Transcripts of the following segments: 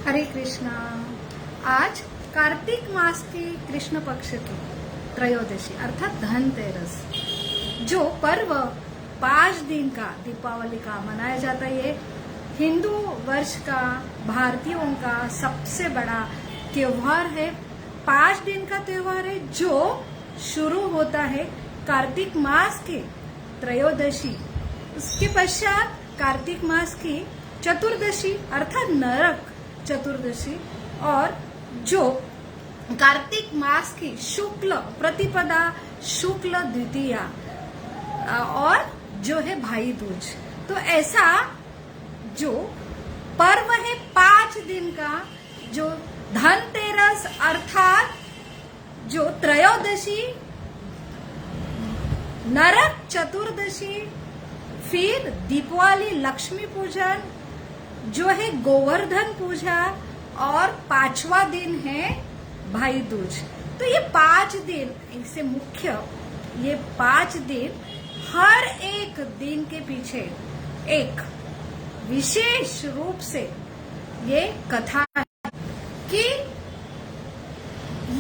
हरे कृष्णा। आज कार्तिक मास की कृष्ण पक्ष की त्रयोदशी अर्थात धनतेरस, जो पर्व 5 दिन का दीपावली का मनाया जाता है। ये हिंदू वर्ष का, भारतीयों का सबसे बड़ा त्योहार है। 5 दिन का त्योहार है जो शुरू होता है कार्तिक मास की त्रयोदशी। उसके पश्चात कार्तिक मास की चतुर्दशी अर्थात नरक चतुर्दशी, और जो कार्तिक मास की शुक्ल प्रतिपदा शुक्ल द्वितीया और जो है भाई दूज। तो ऐसा जो पर्व है 5 दिन का, जो धनतेरस अर्थात जो त्रयोदशी, नरक चतुर्दशी, फिर दीपावली लक्ष्मी पूजन, जो है गोवर्धन पूजा, और 5वां दिन है भाई दूज। तो ये 5 दिन इससे मुख्य, ये 5 दिन हर एक दिन के पीछे एक विशेष रूप से ये कथा है कि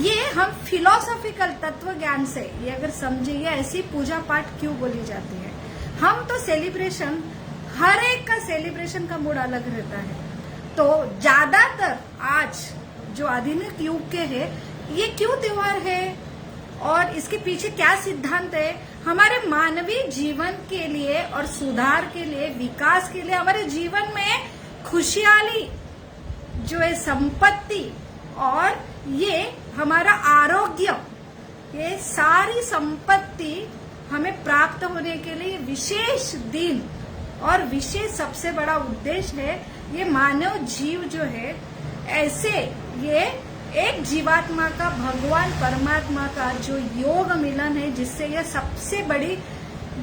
ये हम फिलोसॉफिकल तत्व ज्ञान से ये अगर समझे, ये ऐसी पूजा पाठ क्यों बोली जाती है। हम तो सेलिब्रेशन, हर एक का सेलिब्रेशन का मूड अलग रहता है। तो ज्यादातर आज जो आधुनिक युग के है, ये क्यों त्योहार है और इसके पीछे क्या सिद्धांत है, हमारे मानवीय जीवन के लिए और सुधार के लिए, विकास के लिए, हमारे जीवन में खुशहाली जो है, संपत्ति और ये हमारा आरोग्य, ये सारी संपत्ति हमें प्राप्त होने के लिए विशेष दिन और विशेष सबसे बड़ा उद्देश्य है। ये मानव जीव जो है, ऐसे ये एक जीवात्मा का भगवान परमात्मा का जो योग मिलन है, जिससे ये सबसे बड़ी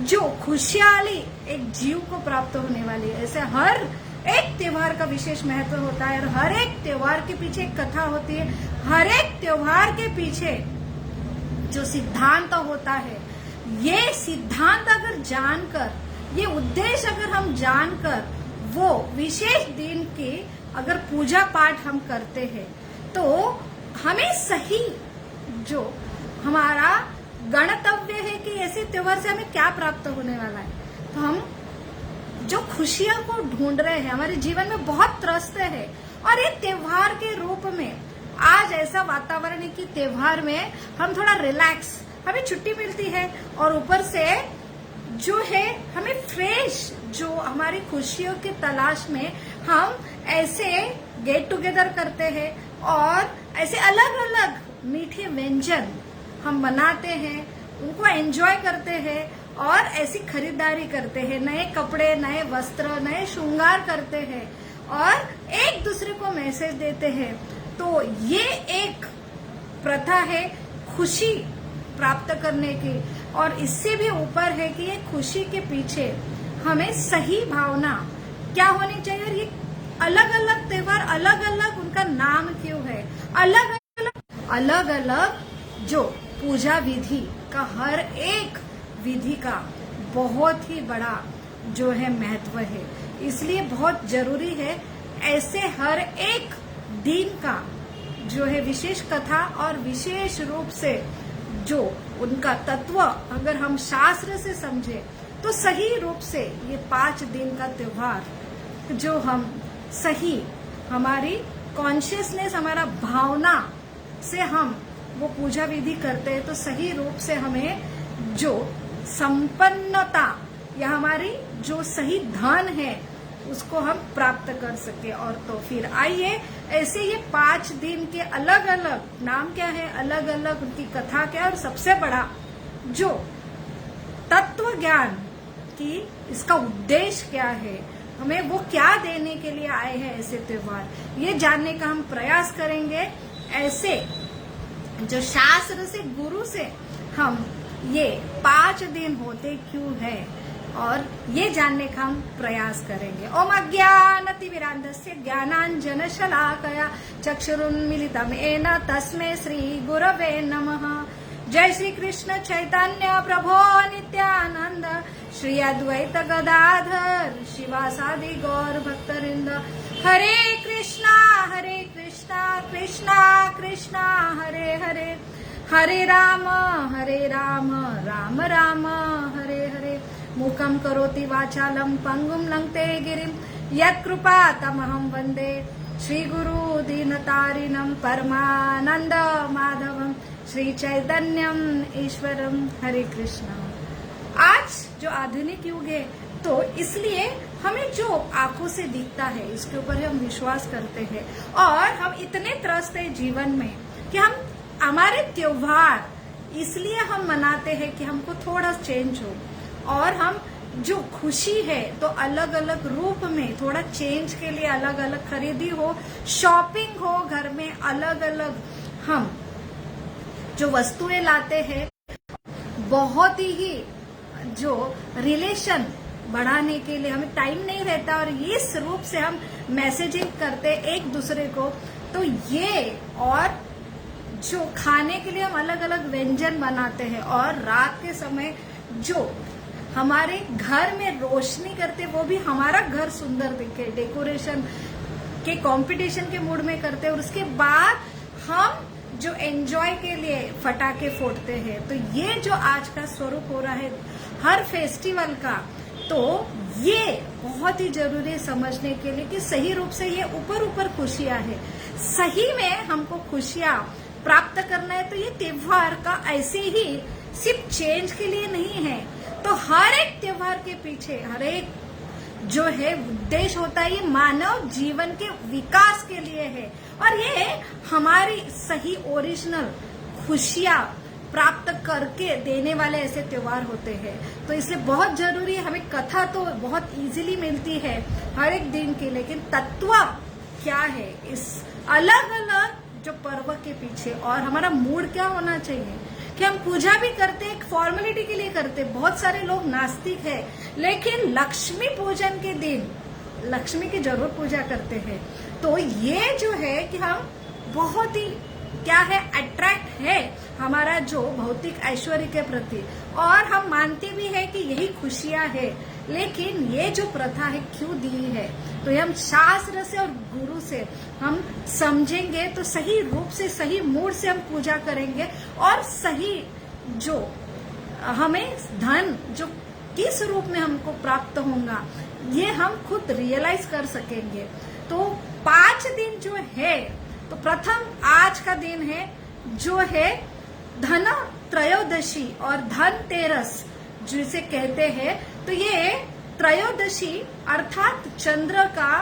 जो खुशहाली एक जीव को प्राप्त होने वाली है। ऐसे हर एक त्योहार का विशेष महत्व होता है और हर एक त्योहार के पीछे एक कथा होती है। हर एक त्योहार के पीछे जो सिद्धांत होता है, ये सिद्धांत अगर जानकर, ये उद्देश्य अगर हम जानकर वो विशेष दिन की अगर पूजा पाठ हम करते हैं, तो हमें सही जो हमारा गणतव्य है कि ऐसे त्योहार से हमें क्या प्राप्त होने वाला है। तो हम जो खुशियों को ढूंढ रहे हैं, हमारे जीवन में बहुत त्रस्त है, और ये त्योहार के रूप में आज ऐसा वातावरण है कि त्योहार में हम थोड़ा रिलैक्स, हमें छुट्टी मिलती है, और ऊपर से जो है हमें फ्रेश, जो हमारी खुशियों की तलाश में हम ऐसे गेट टुगेदर करते हैं और ऐसे अलग अलग मीठे व्यंजन हम बनाते हैं, उनको एंजॉय करते हैं और ऐसी खरीदारी करते हैं, नए कपड़े, नए वस्त्र, नए श्रृंगार करते हैं और एक दूसरे को मैसेज देते हैं। तो ये एक प्रथा है खुशी प्राप्त करने की, और इससे भी ऊपर है कि ये खुशी के पीछे हमें सही भावना क्या होनी चाहिए। और ये अलग अलग त्योहार, अलग अलग उनका नाम क्यों है, अलग अलग जो पूजा विधि का, हर एक विधि का बहुत ही बड़ा जो है महत्व है। इसलिए बहुत जरूरी है ऐसे हर एक दिन का जो है विशेष कथा और विशेष रूप से जो उनका तत्व अगर हम शास्त्र से समझे, तो सही रूप से ये 5 दिन का त्योहार जो हम सही हमारी कॉन्शियसनेस, हमारा भावना से हम वो पूजा विधि करते हैं, तो सही रूप से हमें जो संपन्नता या हमारी जो सही धन है उसको हम प्राप्त कर सके। और तो फिर आइए ऐसे ये 5 दिन के अलग अलग नाम क्या है, अलग अलग उनकी कथा क्या है, और सबसे बड़ा जो तत्व ज्ञान की इसका उद्देश्य क्या है, हमें वो क्या देने के लिए आए हैं ऐसे त्योहार, ये जानने का हम प्रयास करेंगे। ऐसे जो शास्त्र से, गुरु से हम ये 5 दिन होते क्यों है, और ये जानने का हम प्रयास करेंगे। ओम अज्ञानतिमिरान्धस्य ज्ञानाञ्जनशलाकया चक्षुरुन्मीलितं येन तस्मै श्री गुरवे नमः। जय श्री कृष्ण चैतन्य प्रभो नित्यानंद, श्री अद्वैत गदाधर शिवासादि गौर भक्तवृंद। हरे कृष्णा कृष्णा हरे हरे, हरे राम राम राम हरे हरे। मूकं करोति वाचालं पंगुं लंघते गिरिं, यत्कृपातमहं वन्दे श्रीगुरु दीनतारिणं परमानंद माधवं, श्री चैतन्यम ईश्वरम। हरे कृष्णा। आज जो आधुनिक युग है तो इसलिए हमें जो आंखों से दिखता है इसके ऊपर हम विश्वास करते हैं, और हम इतने त्रस्त हैं जीवन में कि हम हमारे त्योहार इसलिए हम मनाते हैं कि हमको थोड़ा चेंज हो, और हम जो खुशी है तो अलग अलग रूप में थोड़ा चेंज के लिए अलग अलग खरीदी हो, शॉपिंग हो, घर में अलग अलग हम जो वस्तुएं लाते हैं, बहुत ही जो रिलेशन बढ़ाने के लिए हमें टाइम नहीं रहता और इस रूप से हम मैसेजिंग करते एक दूसरे को। तो ये और जो खाने के लिए हम अलग अलग व्यंजन बनाते हैं, और रात के समय जो हमारे घर में रोशनी करते वो भी हमारा घर सुंदर दिखे, डेकोरेशन के कंपटीशन के मूड में करते हैं, और उसके बाद हम जो एंजॉय के लिए फटाके फोड़ते हैं। तो ये जो आज का स्वरूप हो रहा है हर फेस्टिवल का, तो ये बहुत ही जरूरी है समझने के लिए कि सही रूप से ये ऊपर ऊपर खुशियां है, सही में हमको खुशियां प्राप्त करना है। तो ये त्योहार का ऐसे ही सिर्फ चेंज के लिए नहीं है, तो हर एक त्योहार के पीछे हर एक जो है उद्देश्य होता है, ये मानव जीवन के विकास के लिए है, और ये हमारी सही ओरिजिनल खुशियां प्राप्त करके देने वाले ऐसे त्योहार होते हैं। तो इसलिए बहुत जरूरी है, हमें कथा तो बहुत इजीली मिलती है हर एक दिन की, लेकिन तत्व क्या है इस अलग अलग जो पर्व के पीछे, और हमारा मूड क्या होना चाहिए कि हम पूजा भी करते एक फॉर्मेलिटी के लिए करते। बहुत सारे लोग नास्तिक है, लेकिन लक्ष्मी पूजन के दिन लक्ष्मी की जरूर पूजा करते हैं। तो ये जो है कि हम बहुत ही क्या है अट्रैक्ट है हमारा जो भौतिक ऐश्वर्य के प्रति, और हम मानते भी है कि यही खुशियां है, लेकिन ये जो प्रथा है क्यों दी है, तो ये हम शास्त्र से और गुरु से हम समझेंगे तो सही रूप से सही मूड से हम पूजा करेंगे, और सही जो हमें धन जो किस रूप में हमको प्राप्त होगा ये हम खुद रियलाइज कर सकेंगे। तो 5 दिन जो है, तो प्रथम आज का दिन है जो है धन त्रयोदशी और धनतेरस जिसे कहते हैं। तो ये त्रयोदशी अर्थात चंद्र का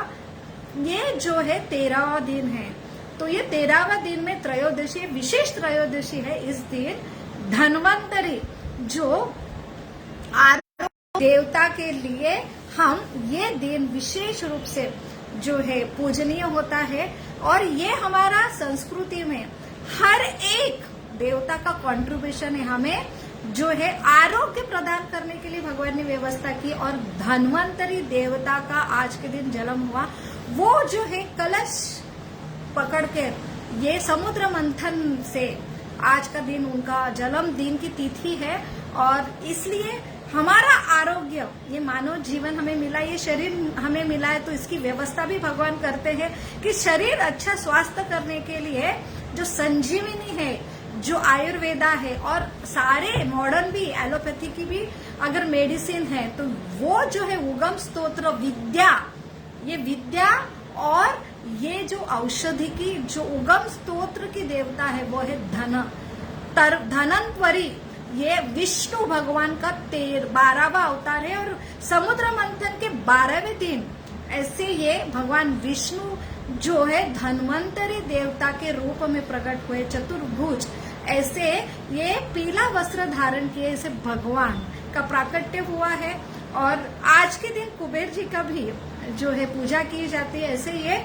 ये जो है 13वां दिन है। तो ये 13वां दिन में त्रयोदशी विशेष त्रयोदशी है। इस दिन धन्वंतरी जो देवता के लिए हम ये दिन विशेष रूप से जो है पूजनीय होता है, और ये हमारा संस्कृति में हर एक देवता का कंट्रीब्यूशन है। हमें जो है आरोग्य प्रदान करने के लिए भगवान ने व्यवस्था की, और धन्वंतरी देवता का आज के दिन जन्म हुआ। वो जो है कलश पकड़ के ये समुद्र मंथन से आज का दिन उनका जन्मदिन की तिथि है, और इसलिए हमारा आरोग्य ये मानव जीवन हमें मिला, ये शरीर हमें मिला है, तो इसकी व्यवस्था भी भगवान करते हैं कि शरीर अच्छा स्वास्थ्य करने के लिए जो संजीवनी है, जो आयुर्वेदा है, और सारे मॉडर्न भी एलोपैथी की भी अगर मेडिसिन है, तो वो जो है उगम स्तोत्र विद्या, ये विद्या और ये जो औषधि की जो उगम स्तोत्र की देवता है वो है धनंतरी। ये विष्णु भगवान का 12वां अवतार है, और समुद्र मंथन के 12वें दिन ऐसे ये भगवान विष्णु जो है धन्वंतरी देवता के रूप में प्रकट हुए, चतुर्भुज ऐसे ये पीला वस्त्र धारण किए, ऐसे भगवान का प्राकट्य हुआ है। और आज के दिन कुबेर जी का भी जो है पूजा की जाती है। ऐसे ये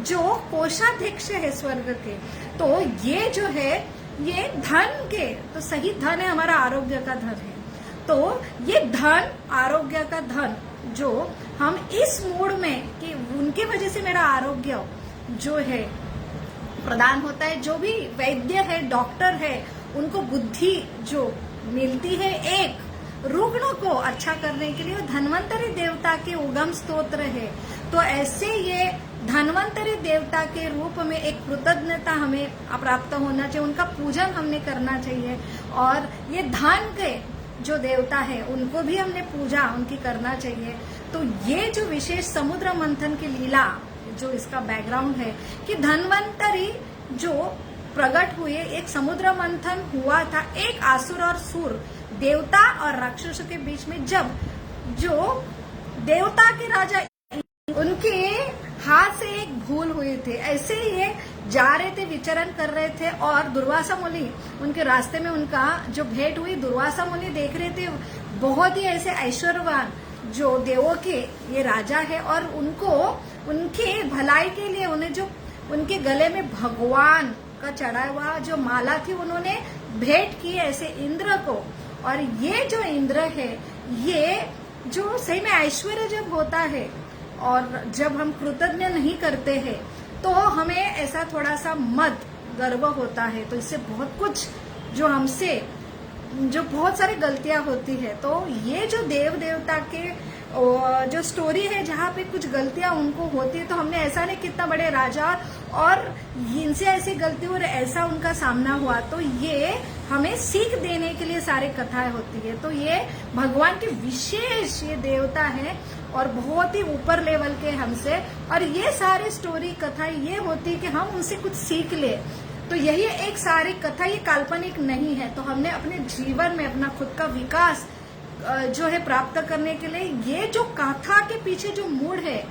जो कोषाध्यक्ष है स्वर्ग के, तो ये जो है ये धन के, तो सही धन है हमारा आरोग्य का धन है। तो ये धन आरोग्य का धन जो हम इस मूड में कि उनकी वजह से मेरा आरोग्य जो है प्रदान होता है, जो भी वैद्य है डॉक्टर है उनको बुद्धि जो मिलती है एक रुग्ण को अच्छा करने के लिए, धन्वंतरी देवता के उगम स्तोत्र है। तो ऐसे ये धन्वंतरी देवता के रूप में एक कृतज्ञता हमें प्राप्त होना चाहिए, उनका पूजन हमने करना चाहिए। और ये धन के जो देवता है उनको भी हमने पूजा उनकी करना चाहिए। तो ये जो विशेष समुद्र मंथन की लीला, जो इसका बैकग्राउंड है कि धन्वंतरी जो प्रकट हुए, एक समुद्र मंथन हुआ था एक आसुर और सुर, देवता और राक्षसों के बीच में, जब जो देवता के राजा उनके हाथ से एक भूल हुई थी। ऐसे ही ये जा रहे थे, विचरण कर रहे थे और दुर्वासा मुनि उनके रास्ते में उनका जो भेंट हुई। दुर्वासा मुनि देख रहे थे बहुत ही ऐसे ऐश्वर्यवान जो देवों के ये राजा है और उनको उनके भलाई के लिए उन्हें जो उनके गले में भगवान का चढ़ा हुआ जो माला थी उन्होंने भेंट की ऐसे इंद्र को। और ये जो इंद्र है, ये जो सही में ऐश्वर्य जब होता है और जब हम कृतज्ञ नहीं करते हैं तो हमें ऐसा थोड़ा सा मद गर्व होता है। तो इससे बहुत कुछ जो हमसे जो बहुत सारी गलतियां होती है। तो ये जो देव देवता के जो स्टोरी है जहाँ पे कुछ गलतियां उनको होती है, तो हमने ऐसा नहीं कितना बड़े राजा और इनसे ऐसी गलती और ऐसा उनका सामना हुआ, तो ये हमें सीख देने के लिए सारी कथाएं होती है। तो ये भगवान के विशेष ये देवता है और बहुत ही ऊपर लेवल के हमसे, और ये सारी स्टोरी कथाएं ये होती है कि हम उनसे कुछ सीख ले। तो यही एक सारी कथा, ये काल्पनिक नहीं है। तो हमने अपने जीवन में अपना खुद का विकास जो है प्राप्त करने के लिए ये जो कथा के पीछे जो मूड है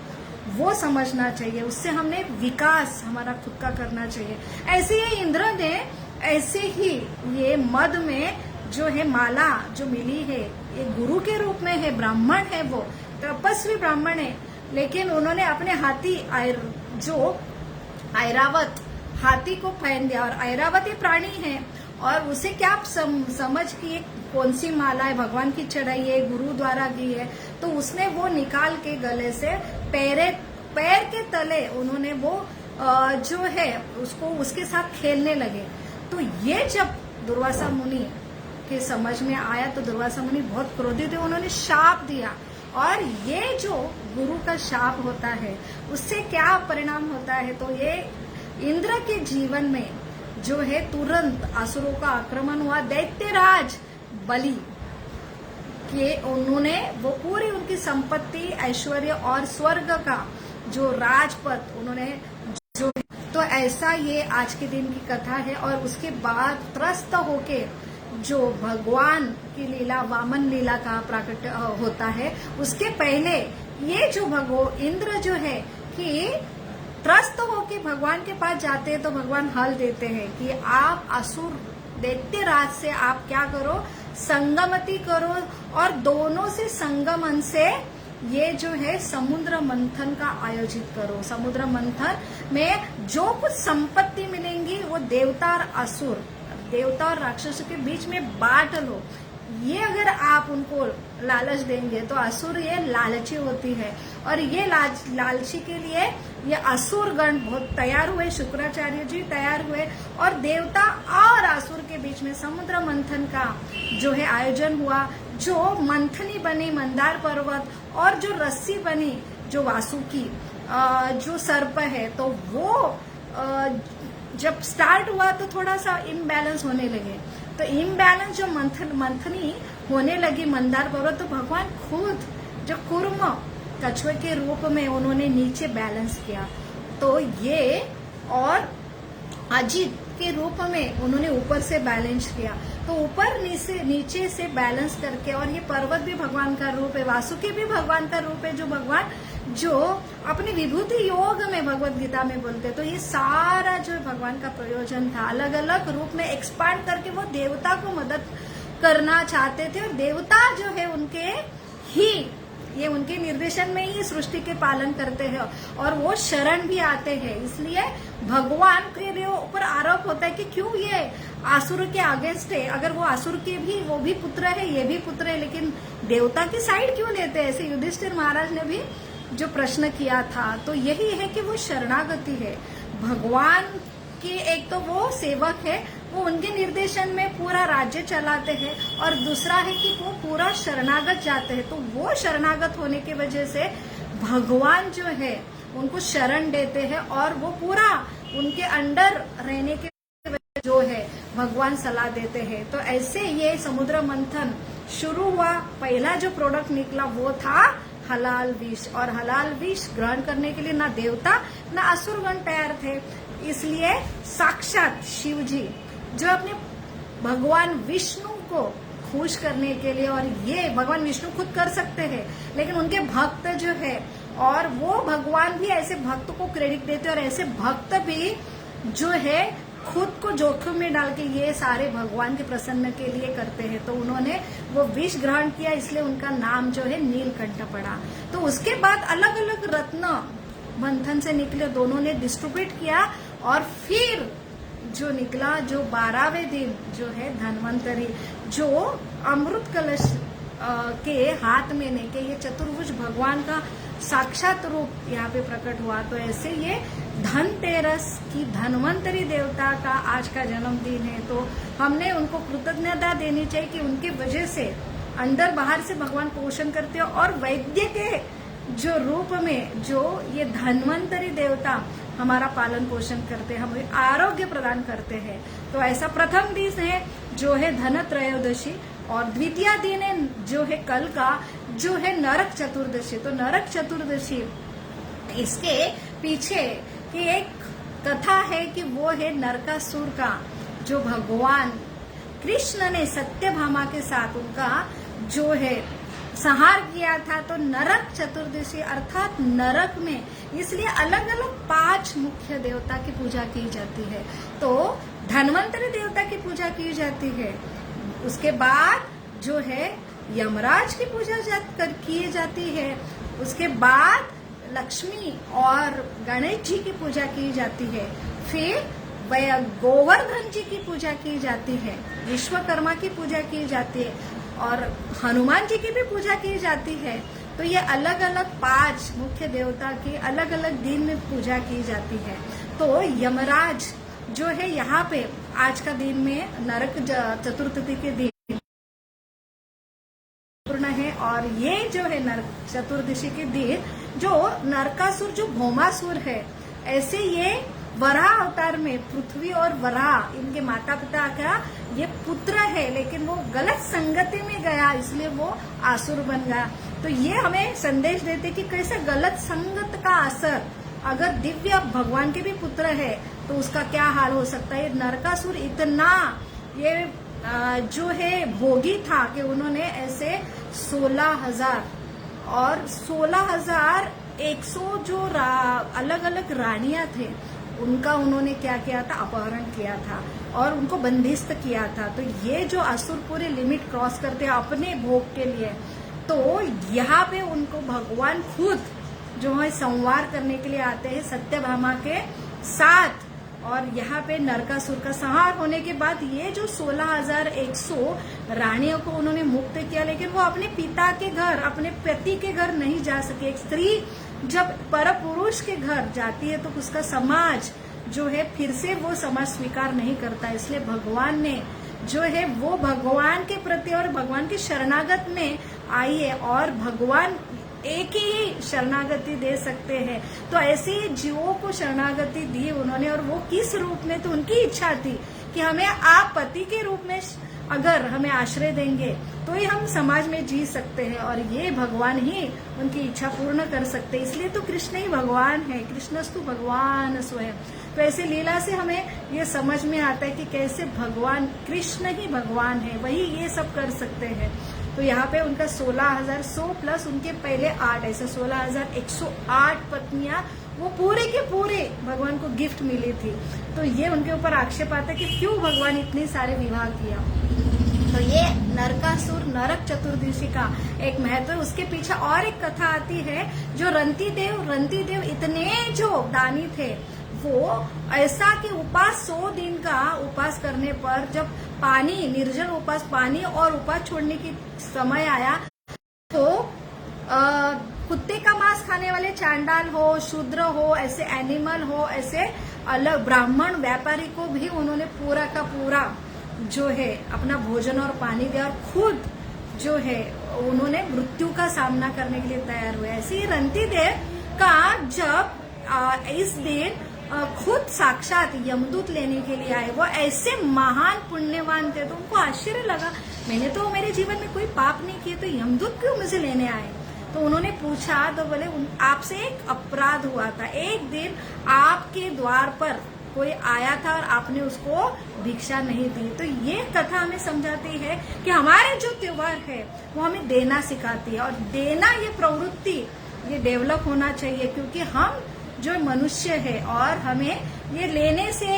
वो समझना चाहिए, उससे हमने विकास हमारा खुद का करना चाहिए। ऐसे ही इंद्र ने ऐसे ही ये मद में जो है माला जो मिली है, ये गुरु के रूप में है, ब्राह्मण है, वो तपस्वी ब्राह्मण है, लेकिन उन्होंने अपने हाथी जो ऐरावत हाथी को पहन दिया। और ऐरावत ये प्राणी है और उसे क्या समझ कि कौन सी माला है, भगवान की चढ़ाई है, गुरु द्वारा दी है, तो उसने वो निकाल के गले से पैर के तले उन्होंने वो जो है उसको उसके साथ खेलने लगे। तो ये जब दुर्वासा मुनि के समझ में आया तो दुर्वासा मुनि बहुत क्रोधित थे, उन्होंने शाप दिया। और ये जो गुरु का शाप होता है उससे क्या परिणाम होता है, तो ये इंद्र के जीवन में जो है तुरंत असुरों का आक्रमण हुआ। दैत्यराज बलि के उन्होंने वो पूरी उनकी संपत्ति, ऐश्वर्य और स्वर्ग का जो राजपद उन्होंने जो, तो ऐसा ये आज के दिन की कथा है। और उसके बाद त्रस्त होके जो भगवान की लीला, वामन लीला का प्रकट होता है, उसके पहले ये जो इंद्र जो है कि त्रस्त होके भगवान के पास जाते हैं तो भगवान हल देते हैं कि आप असुर दैत्यराज से आप क्या करो, संगमति करो और दोनों से संगमन से ये जो है समुद्र मंथन का आयोजित करो। समुद्र मंथन में जो कुछ संपत्ति मिलेंगी वो देवता और असुर, देवता और राक्षसों के बीच में बांट लो। ये अगर आप उनको लालच देंगे तो असुर ये लालची होती है और ये लालची के लिए ये असुर गण बहुत तैयार हुए, शुक्राचार्य जी तैयार हुए और देवता और असुर के बीच में समुद्र मंथन का जो है आयोजन हुआ। जो मंथनी बनी मंदार पर्वत और जो रस्सी बनी जो वासुकी जो सर्प है, तो वो जब स्टार्ट हुआ तो थोड़ा सा इम्बैलेंस होने लगे। तो इम्बैलेंस जो मंथनी होने लगी मंदार पर्वत, तो भगवान खुद जो कुर्म कछुए के रूप में उन्होंने नीचे बैलेंस किया, तो ये और अजित के रूप में उन्होंने ऊपर से बैलेंस किया। तो ऊपर नीचे से बैलेंस करके, और ये पर्वत भी भगवान का रूप है, वासुकी भी भगवान का रूप है, जो भगवान जो अपनी विभूति योग में भगवत गीता में बोलते हैं। तो ये सारा जो भगवान का प्रयोजन था, अलग अलग रूप में एक्सपांड करके वो देवता को मदद करना चाहते थे और देवता जो है उनके ही ये उनके निर्देशन में ही सृष्टि के पालन करते हैं और वो शरण भी आते हैं। इसलिए भगवान के ऊपर आरोप होता है कि क्यों ये आसुर के अगेंस्ट है, अगर वो आसुर के भी वो भी पुत्र है, ये भी पुत्र है, लेकिन देवता की साइड क्यों लेते हैं। ऐसे युधिष्ठिर महाराज ने भी जो प्रश्न किया था, तो यही है कि वो शरणागति है भगवान के। एक तो वो सेवक है, वो उनके निर्देशन में पूरा राज्य चलाते हैं, और दूसरा है कि वो पूरा शरणागत जाते हैं। तो वो शरणागत होने की वजह से भगवान जो है उनको शरण देते हैं और वो पूरा उनके अंडर रहने के जो है भगवान सलाह देते हैं। तो ऐसे ये समुद्र मंथन शुरू हुआ। पहला जो प्रोडक्ट निकला वो था हलाल विष, और हलाल विष ग्रहण करने के लिए ना देवता ना असुरगण तैयार थे। इसलिए साक्षात शिव जी जो अपने भगवान विष्णु को खुश करने के लिए, और ये भगवान विष्णु खुद कर सकते हैं लेकिन उनके भक्त जो है, और वो भगवान भी ऐसे भक्त को क्रेडिट देते हैं, और ऐसे भक्त भी जो है खुद को जोखिम में डाल के ये सारे भगवान के प्रसन्न के लिए करते हैं। तो उन्होंने वो विष ग्रहण किया, इसलिए उनका नाम जो है नीलकंठ पड़ा। तो उसके बाद अलग अलग रत्न मंथन से निकले, दोनों ने डिस्ट्रीब्यूट किया, और फिर जो निकला जो 12वें दिन जो है धन्वंतरी, जो अमृत कलश के हाथ में लेके ये चतुर्भुज भगवान का साक्षात रूप यहाँ पे प्रकट हुआ। तो ऐसे ये धनतेरस की धन्वंतरी देवता का आज का जन्मदिन है। तो हमने उनको कृतज्ञता देनी चाहिए कि उनके वजह से अंदर बाहर से भगवान पोषण करते हैं, और वैद्य के जो रूप में जो ये धन्वंतरी देवता हमारा पालन पोषण करते हैं, हमें आरोग्य प्रदान करते हैं। तो ऐसा प्रथम दिन है जो है धन त्रयोदशी, और द्वितीय दिन है जो है कल का जो है नरक चतुर्दशी। तो नरक चतुर्दशी इसके पीछे की एक कथा है कि वो है नरकासुर का जो भगवान कृष्ण ने सत्यभामा के साथ उनका जो है संहार किया था। तो नरक चतुर्दशी अर्थात नरक में इसलिए अलग अलग 5 मुख्य देवता की पूजा की जाती है। तो धन्वंतरी देवता की पूजा की जाती है, उसके बाद जो है यमराज की पूजा की जाती है, उसके बाद लक्ष्मी और गणेश जी की पूजा की जाती है, फिर गोवर्धन जी की पूजा की जाती है, विश्वकर्मा की पूजा की जाती है, और हनुमान जी की भी पूजा की जाती है। तो ये अलग अलग 5 मुख्य देवता की अलग अलग दिन में पूजा की जाती है। तो यमराज जो है यहाँ पे आज का दिन में नरक चतुर्थी के दिन पूर्ण है, और ये जो है नरक चतुर्दशी के दिन जो नरकासुर जो भौमासुर है, ऐसे ये वराह अवतार में पृथ्वी और वराह इनके माता पिता का ये पुत्र है, लेकिन वो गलत संगति में गया इसलिए वो आसुर बन गया। तो ये हमें संदेश देते कि कैसे गलत संगत का असर, अगर दिव्य भगवान के भी पुत्र है तो उसका क्या हाल हो सकता है। नरकासुर इतना ये जो है भोगी था कि उन्होंने ऐसे 16,000 और 16,100 जो अलग अलग रानियां थे उनका उन्होंने क्या किया था, अपहरण किया था और उनको बंदिस्त किया था। तो ये जो असुर पूरे लिमिट क्रॉस करते हैं अपने भोग के लिए, तो यहाँ पे उनको भगवान खुद जो है संवार करने के लिए आते हैं सत्यभामा के साथ। और यहाँ पे नरकासुर का संहार होने के बाद ये जो 16,100 रानियों को उन्होंने मुक्त किया, लेकिन वो अपने पिता के घर, अपने पति के घर नहीं जा सके। एक स्त्री जब पर पुरुष के घर जाती है तो उसका समाज जो है फिर से वो समाज स्वीकार नहीं करता, इसलिए भगवान ने जो है वो भगवान के प्रति और भगवान के शरणागत में आई है, और भगवान एक ही शरणागति दे सकते हैं। तो ऐसे ही जीवों को शरणागति दी उन्होंने, और वो किस रूप में, तो उनकी इच्छा थी कि हमें आप पति के रूप में अगर हमें आश्रय देंगे तो ही हम समाज में जी सकते हैं, और ये भगवान ही उनकी इच्छा पूर्ण कर सकते हैं। इसलिए तो कृष्ण ही भगवान है, कृष्णस्तु भगवान स्वयं। तो ऐसे लीला से हमें ये समझ में आता है कि कैसे भगवान कृष्ण ही भगवान है, वही ये सब कर सकते हैं। तो यहाँ पे उनका 16,100 प्लस उनके पहले 8, ऐसे 16,108 पत्नियां वो पूरे के पूरे भगवान को गिफ्ट मिली थी। तो ये उनके ऊपर आक्षेप आता है कि क्यों भगवान इतने सारे विवाह किया। तो ये नरकासुर नरक चतुर्दशी का एक महत्व है। उसके पीछे और एक कथा आती है, जो रंती देव इतने जो दानी थे, वो ऐसा कि उपास 100 दिन का उपास करने पर जब पानी, निर्जल उपास, पानी और उपास छोड़ने की समय आया तो कुत्ते का मांस खाने वाले चांडाल हो, शूद्र हो, ऐसे एनिमल हो, ऐसे अलग ब्राह्मण व्यापारी को भी उन्होंने पूरा का पूरा जो है अपना भोजन और पानी दिया, और खुद जो है उन्होंने मृत्यु का सामना करने के लिए तैयार हुए। ऐसे ही रंती देव का जब इस दिन खुद साक्षात यमदूत लेने के लिए आए। वो ऐसे महान पुण्यवान थे, तो उनको आश्चर्य लगा, मैंने तो मेरे जीवन में कोई पाप नहीं किए, तो यमदूत क्यों मुझे लेने आए? तो उन्होंने पूछा, तो बोले आपसे एक अपराध हुआ था, एक दिन आपके द्वार पर कोई आया था और आपने उसको भिक्षा नहीं दी। तो ये कथा हमें समझाती है कि हमारे जो त्योहार है वो हमें देना सिखाती है, और देना ये प्रवृत्ति ये डेवलप होना चाहिए, क्योंकि हम जो मनुष्य है और हमें ये लेने से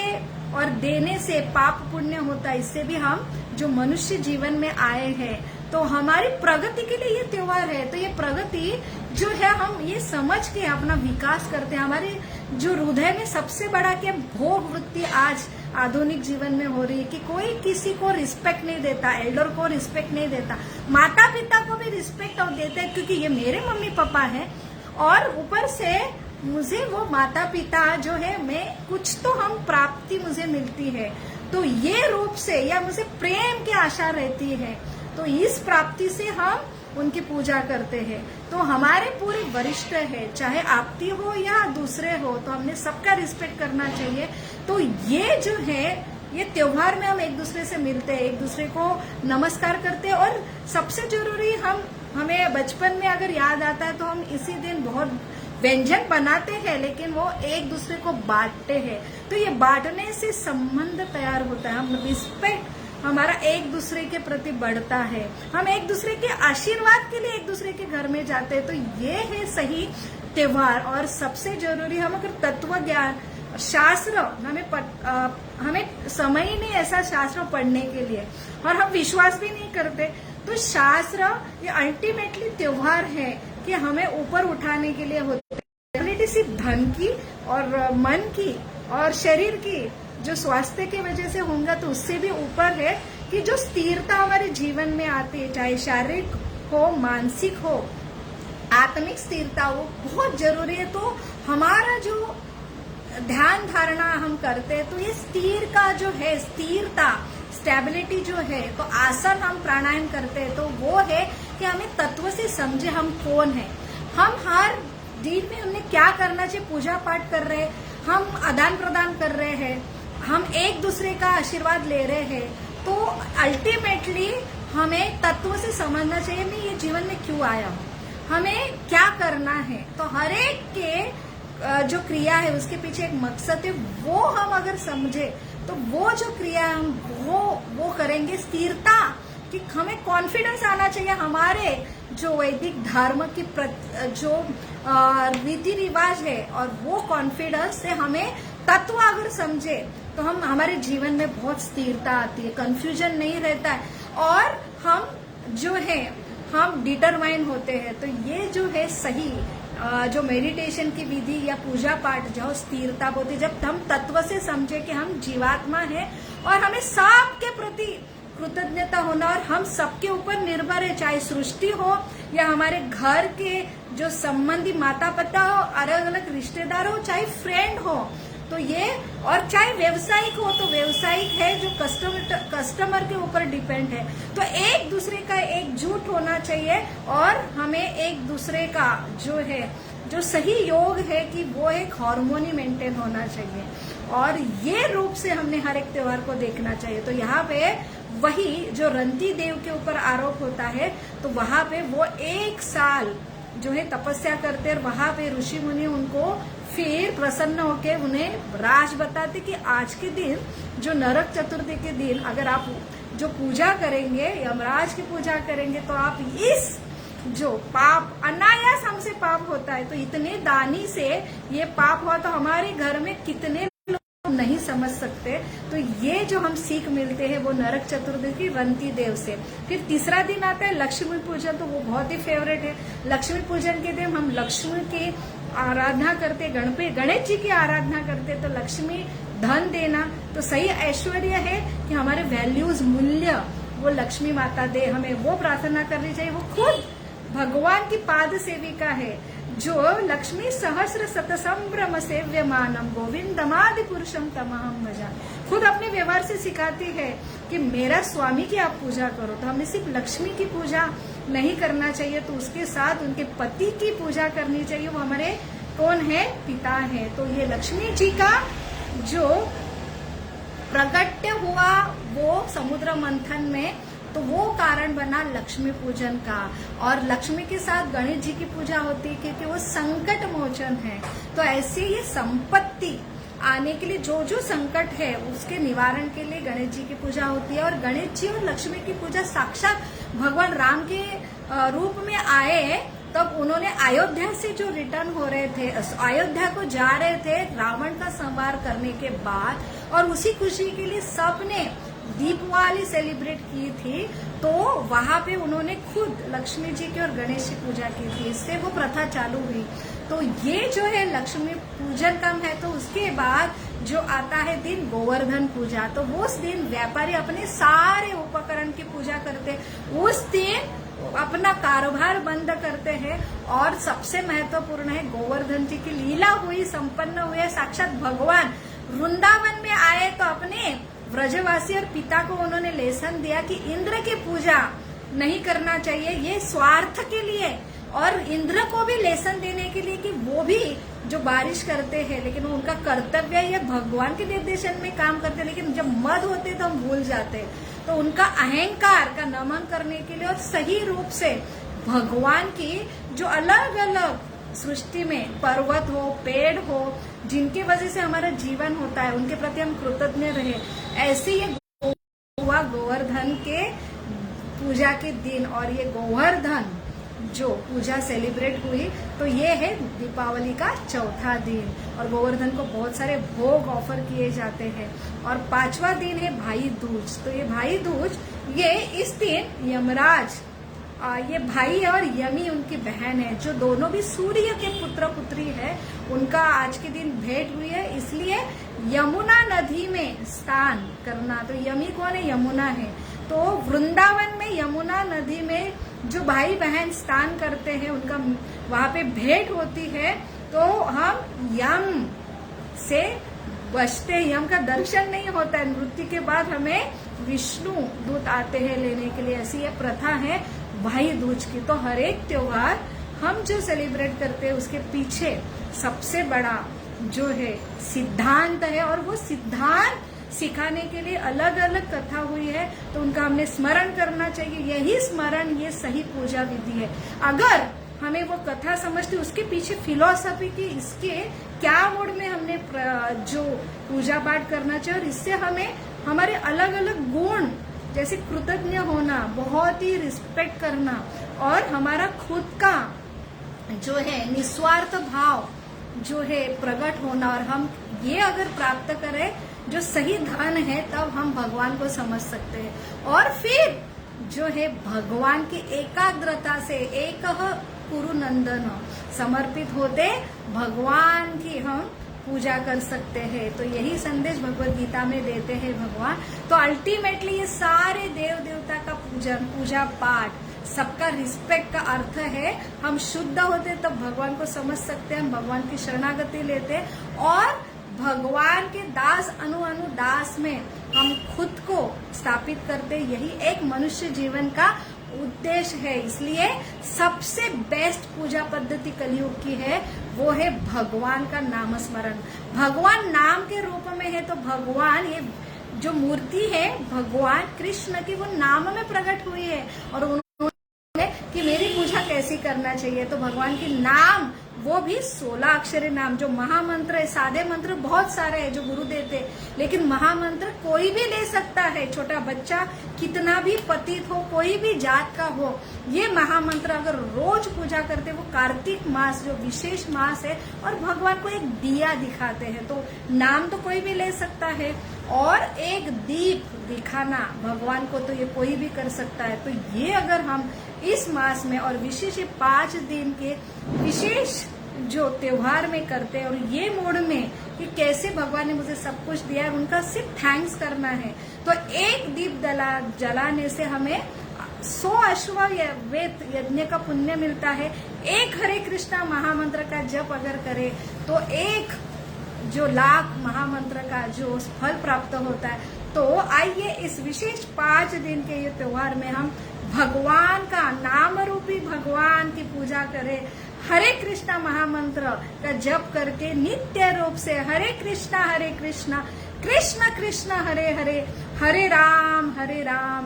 और देने से पाप पुण्य होता है, इससे भी हम जो मनुष्य जीवन में आए हैं तो हमारी प्रगति के लिए ये त्योहार है। तो ये प्रगति जो है हम ये समझ के अपना विकास करते हैं। हमारे जो हृदय में सबसे बड़ा क्या भोग वृत्ति आज आधुनिक जीवन में हो रही है कि कोई किसी को रिस्पेक्ट नहीं देता, एल्डर को रिस्पेक्ट नहीं देता, माता पिता को भी रिस्पेक्ट देते हैं क्योंकि ये मेरे मम्मी पापा है, और ऊपर से मुझे वो माता पिता जो है मैं कुछ तो हम प्राप्ति मुझे मिलती है, तो ये रूप से या मुझे प्रेम की आशा रहती है, तो इस प्राप्ति से हम उनकी पूजा करते हैं। तो हमारे पूरे वरिष्ठ है, चाहे आपती हो या दूसरे हो, तो हमने सबका रिस्पेक्ट करना चाहिए। तो ये जो है ये त्योहार में हम एक दूसरे से मिलते हैं, एक दूसरे को नमस्कार करते हैं, और सबसे जरूरी हमें बचपन में अगर याद आता है तो हम इसी दिन बहुत व्यंजन बनाते हैं, लेकिन वो एक दूसरे को बांटते हैं। तो ये बांटने से संबंध तैयार होता है, हम रिस्पेक्ट हमारा एक दूसरे के प्रति बढ़ता है, हम एक दूसरे के आशीर्वाद के लिए एक दूसरे के घर में जाते हैं। तो ये है सही त्योहार। और सबसे जरूरी हम अगर तत्व ज्ञान शास्त्र हमें समय ही नहीं ऐसा शास्त्र पढ़ने के लिए, और हम विश्वास भी नहीं करते, तो शास्त्र ये अल्टीमेटली त्योहार है कि हमें ऊपर उठाने के लिए होते हैं। सिर्फ धन की और मन की और शरीर की जो स्वास्थ्य की वजह से होगा, तो उससे भी ऊपर है कि जो स्थिरता हमारे जीवन में आती है, चाहे शारीरिक हो, मानसिक हो, आत्मिक स्थिरता हो, बहुत जरूरी है। तो हमारा जो ध्यान धारणा हम करते हैं, तो ये स्थिर का जो है स्थिरता, स्टेबिलिटी जो है, तो आसन हम प्राणायाम करते हैं, तो वो है कि हमें तत्व से समझे हम कौन है, हम हर दिन में हमने क्या करना चाहिए, पूजा पाठ कर रहे हैं, हम आदान प्रदान कर रहे हैं, हम एक दूसरे का आशीर्वाद ले रहे हैं, तो अल्टीमेटली हमें तत्व से समझना चाहिए मैं ये जीवन में क्यों आया हूँ, हमें क्या करना है। तो हर एक के जो क्रिया है उसके पीछे एक मकसद है, वो हम अगर समझे तो वो जो क्रिया हम वो करेंगे। स्थिरता कि हमें कॉन्फिडेंस आना चाहिए, हमारे जो वैदिक धर्म की जो रीति रिवाज है, और वो कॉन्फिडेंस से हमें तत्व अगर समझे तो हम हमारे जीवन में बहुत स्थिरता आती है, कंफ्यूजन नहीं रहता है, और हम जो है हम डिटरमाइन होते हैं। तो ये जो है सही जो मेडिटेशन की विधि या पूजा पाठ जो स्थिरता होती है, जब हम तत्व से समझे कि हम जीवात्मा है और हमें सबके प्रति कृतज्ञता होना, और हम सबके ऊपर निर्भर है, चाहे सृष्टि हो या हमारे घर के जो संबंधी माता पिता हो, अलग अलग रिश्तेदार हो, चाहे फ्रेंड हो, तो ये, और चाहे व्यवसायिक हो तो व्यवसायिक है जो कस्टमर के ऊपर डिपेंड है। तो एक दूसरे का एकजुट होना चाहिए, और हमें एक दूसरे का जो है जो सही योग है कि वो एक हार्मोनी मेंटेन होना चाहिए, और ये रूप से हमने हर एक त्योहार को देखना चाहिए। तो यहाँ पे वही जो रंती देव के ऊपर आरोप होता है, तो वहां पे वो 1 साल जो है तपस्या करते, और वहां पे ऋषि मुनि उनको फिर प्रसन्न होके उन्हें राज बताते कि आज के दिन जो नरक चतुर्थी के दिन अगर आप जो पूजा करेंगे, यमराज की पूजा करेंगे, तो आप इस जो पाप अनायास हमसे पाप होता है, तो इतने दानी से ये पाप हुआ, तो हमारे घर में कितने लोग नहीं समझ सकते। तो ये जो हम सीख मिलते हैं वो नरक चतुर्थी की रंती देव से। फिर तीसरा दिन आता है लक्ष्मी पूजन, तो वो बहुत ही फेवरेट है। लक्ष्मी पूजन के दिन हम लक्ष्मी की आराधना करते, गणेश जी की आराधना करते, तो लक्ष्मी धन देना, तो सही ऐश्वर्य है कि हमारे वैल्यूज मूल्य वो लक्ष्मी माता दे, हमें वो प्रार्थना करनी चाहिए। वो खुद भगवान की पाद सेविका है, जो लक्ष्मी सहस्र शतसंभ्रम सेव्यमानम गोविंदमादि पुरुषम तमहम भजा, खुद अपने व्यवहार से सिखाती है कि मेरा स्वामी की आप पूजा करो। तो हमें सिर्फ लक्ष्मी की पूजा नहीं करना चाहिए, तो उसके साथ उनके पति की पूजा करनी चाहिए। वो हमारे कौन है? पिता है। तो ये लक्ष्मी जी का जो प्रगट्य हुआ वो समुद्र मंथन में, तो वो कारण बना लक्ष्मी पूजन का। और लक्ष्मी के साथ गणेश जी की पूजा होती है क्योंकि वो संकट मोचन है। तो ऐसे ये संपत्ति आने के लिए जो जो संकट है उसके निवारण के लिए गणेश जी की पूजा होती है। और गणेश जी और लक्ष्मी की पूजा साक्षात भगवान राम के रूप में आए, तब उन्होंने अयोध्या से जो रिटर्न हो रहे थे, अयोध्या को जा रहे थे रावण का संहार करने के बाद, और उसी खुशी के लिए सबने दीपावली सेलिब्रेट की थी। तो वहां पे उन्होंने खुद लक्ष्मी जी की और गणेश की पूजा की थी, इससे वो प्रथा चालू हुई। तो ये जो है लक्ष्मी पूजन कम है। तो उसके बाद जो आता है दिन गोवर्धन पूजा, तो वो उस दिन व्यापारी अपने सारे उपकरण की पूजा करते, उस दिन अपना कारोबार बंद करते हैं। और सबसे महत्वपूर्ण है गोवर्धन जी की लीला हुई, संपन्न हुई, साक्षात भगवान वृंदावन में आए तो अपने व्रजवासी और पिता को उन्होंने लेसन दिया कि इंद्र की पूजा नहीं करना चाहिए, ये स्वार्थ के लिए, और इंद्र को भी लेसन देने के लिए कि वो भी जो बारिश करते हैं, लेकिन उनका कर्तव्य है, ये भगवान के निर्देशन में काम करते हैं, लेकिन जब मद होते तो हम भूल जाते। तो उनका अहंकार का नमन करने के लिए और सही रूप से भगवान की जो अलग अलग सृष्टि में पर्वत हो, पेड़ हो, जिनके वजह से हमारा जीवन होता है, उनके प्रति हम कृतज्ञ रहे। ऐसे ये हुआ गोवर्धन के पूजा के दिन। और ये गोवर्धन जो पूजा सेलिब्रेट हुई, तो ये है दीपावली का चौथा दिन। और गोवर्धन को बहुत सारे भोग ऑफर किए जाते हैं। और पांचवा दिन है भाई दूज। तो ये भाई दूज, ये इस दिन यमराज, ये भाई है और यमी उनकी बहन है, जो दोनों भी सूर्य के पुत्र पुत्री है, उनका आज के दिन भेंट हुई है। इसलिए यमुना नदी में स्नान करना, तो यमी कौन है? यमुना है। तो वृंदावन में यमुना नदी में जो भाई बहन स्नान करते हैं, उनका वहां पे भेंट होती है। तो हम यम से बचते, यम का दर्शन नहीं होता है। मृत्यु के बाद हमें विष्णु दूत आते हैं लेने के लिए। ऐसी ये प्रथा है भाई दूज की। तो हर एक त्योहार हम जो सेलिब्रेट करते हैं उसके पीछे सबसे बड़ा जो है सिद्धांत है, और वो सिद्धांत सिखाने के लिए अलग अलग कथा हुई है, तो उनका हमने स्मरण करना चाहिए। यही स्मरण, ये सही पूजा विधि है। अगर हमें वो कथा समझते, उसके पीछे फिलॉसफी की, इसके क्या मोड में हमने जो पूजा पाठ करना चाहिए, और इससे हमें हमारे अलग अलग गुण, जैसे कृतज्ञ होना, बहुत ही रिस्पेक्ट करना, और हमारा खुद का जो है निस्वार्थ भाव जो है प्रकट होना, और हम ये अगर प्राप्त करें जो सही धन है, तब हम भगवान को समझ सकते हैं। और फिर जो है भगवान की एकाग्रता से एक कुरु नंदन समर्पित होते भगवान की हम पूजा कर सकते हैं। तो यही संदेश भगवत गीता में देते हैं भगवान। तो अल्टीमेटली ये सारे देव देवता का पूजन, पूजा पाठ, सबका रिस्पेक्ट का अर्थ है हम शुद्ध होते तब भगवान को समझ सकते हैं, हम भगवान की शरणागति लेते हैं, और भगवान के दास अनु दास में हम खुद को स्थापित करते। यही एक मनुष्य जीवन का उद्देश्य है। इसलिए सबसे बेस्ट पूजा पद्धति कलयुग की है, वो है भगवान का नाम स्मरण। भगवान नाम के रूप में है, तो भगवान ये जो मूर्ति है भगवान कृष्ण की, वो नाम में प्रकट हुई है। और उन्होंने कि मेरी पूजा कैसी करना चाहिए, तो भगवान के नाम, वो भी 16 अक्षरी नाम, जो महामंत्र है। सादे मंत्र बहुत सारे हैं जो गुरु देते, लेकिन महामंत्र कोई भी ले सकता है, छोटा बच्चा कितना भी पतित हो, कोई भी जात का हो, ये महामंत्र अगर रोज पूजा करते, वो कार्तिक मास जो विशेष मास है, और भगवान को एक दिया दिखाते हैं, तो नाम तो कोई भी ले सकता है। और एक दीप दिखाना भगवान को, तो ये कोई भी कर सकता है। तो ये अगर हम इस मास में और विशेष 5 दिन के विशेष जो त्योहार में करते हैं, और ये मोड में कि कैसे भगवान ने मुझे सब कुछ दिया है, उनका सिर्फ थैंक्स करना है। तो एक दीप जलाने से हमें 100 अश्वमेध यज्ञ का पुण्य मिलता है। एक हरे कृष्णा महामंत्र का जप अगर करे, तो एक जो लाख महामंत्र का जो फल प्राप्त होता है। तो आइए इस विशेष 5 दिन के ये त्योहार में हम भगवान का, नाम रूपी भगवान की पूजा करें, हरे कृष्णा महामंत्र का जप करके नित्य रूप से हरे कृष्णा कृष्ण कृष्ण हरे हरे, हरे राम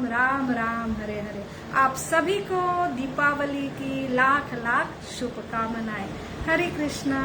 राम राम हरे हरे। आप सभी को दीपावली की लाख लाख शुभकामनाएं। हरे कृष्णा।